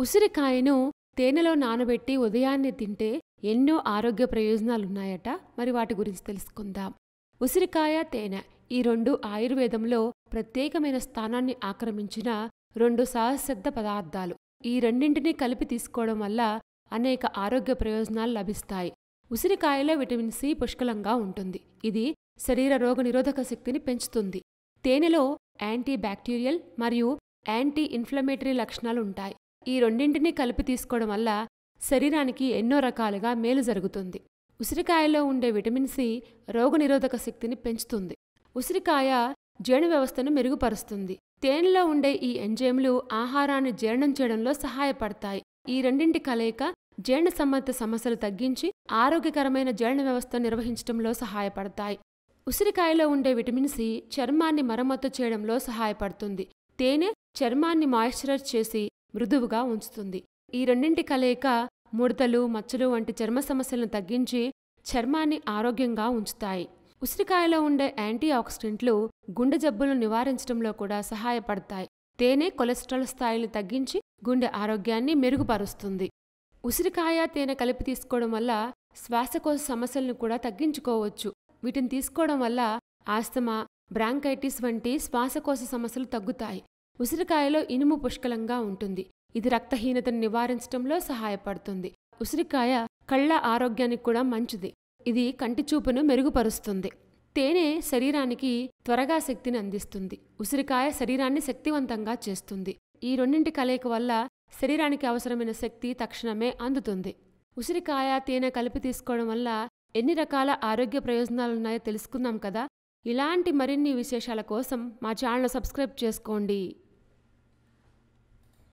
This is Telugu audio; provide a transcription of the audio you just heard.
ఉసిరికాయను తేనెలో నానబెట్టి ఉదయాన్నే తింటే ఎన్నో ఆరోగ్య ప్రయోజనాలున్నాయట. మరి వాటి గురించి తెలుసుకుందాం. ఉసిరికాయ, తేనె ఈ రెండు ఆయుర్వేదంలో ప్రత్యేకమైన స్థానాన్ని ఆక్రమించిన రెండు సహజసిద్ధ పదార్థాలు. ఈ రెండింటినీ కలిపి తీసుకోవడం వల్ల అనేక ఆరోగ్య ప్రయోజనాలు లభిస్తాయి. ఉసిరికాయలో విటమిన్ సి పుష్కలంగా ఉంటుంది. ఇది శరీర రోగనిరోధక శక్తిని పెంచుతుంది. తేనెలో యాంటీ బ్యాక్టీరియల్ మరియు యాంటీ ఇన్ఫ్లమేటరీ లక్షణాలుంటాయి. ఈ రెండింటినీ కలిపి తీసుకోవడం వల్ల శరీరానికి ఎన్నో రకాలుగా మేలు జరుగుతుంది. ఉసిరికాయలో ఉండే విటమిన్ సి రోగనిరోధక శక్తిని పెంచుతుంది. ఉసిరికాయ జీర్ణ వ్యవస్థను మెరుగుపరుస్తుంది. తేనెలో ఉండే ఈ ఎంజైమ్లు ఆహారాన్ని జీర్ణం చేయడంలో సహాయపడతాయి. ఈ రెండింటి కలయిక జీర్ణ సంబంధిత సమస్యలు తగ్గించి ఆరోగ్యకరమైన జీర్ణ వ్యవస్థ నిర్వహించడంలో సహాయపడతాయి. ఉసిరికాయలో ఉండే విటమిన్ సి చర్మాన్ని మరమ్మతు చేయడంలో సహాయపడుతుంది. తేనె చర్మాన్ని మాయిశ్చరైజ్ చేసి మృదువుగా ఉంచుతుంది. ఈ రెండింటి కలయిక ముడతలు, మచ్చలు వంటి చర్మ సమస్యలను తగ్గించి చర్మాన్ని ఆరోగ్యంగా ఉంచుతాయి. ఉసిరికాయలో ఉండే యాంటీ ఆక్సిడెంట్లు గుండె జబ్బులను నివారించడంలో కూడా సహాయపడతాయి. తేనె కొలెస్ట్రాల్ స్థాయిని తగ్గించి గుండె ఆరోగ్యాన్ని మెరుగుపరుస్తుంది. ఉసిరికాయ, తేనె కలిపి తీసుకోవడం వల్ల శ్వాసకోశ సమస్యలను కూడా తగ్గించుకోవచ్చు. వీటిని తీసుకోవడం వల్ల ఆస్తమా, బ్రాంకైటిస్ వంటి శ్వాసకోశ సమస్యలు తగ్గుతాయి. ఉసిరికాయలో ఇనుము పుష్కలంగా ఉంటుంది. ఇది రక్తహీనతను నివారించడంలో సహాయపడుతుంది. ఉసిరికాయ కళ్ళ ఆరోగ్యానికి కూడా మంచిది. ఇది కంటి చూపును మెరుగుపరుస్తుంది. తేనె శరీరానికి త్వరగా శక్తిని అందిస్తుంది. ఉసిరికాయ శరీరాన్ని శక్తివంతంగా చేస్తుంది. ఈ రెండింటి కలయిక వల్ల శరీరానికి అవసరమైన శక్తి తక్షణమే అందుతుంది. ఉసిరికాయ, తేనె కలిపి తీసుకోవడం వల్ల ఎన్ని రకాల ఆరోగ్య ప్రయోజనాలున్నాయో తెలుసుకున్నాం కదా. ఇలాంటి మరిన్ని విశేషాల కోసం మా ఛానల్ సబ్స్క్రైబ్ చేసుకోండి.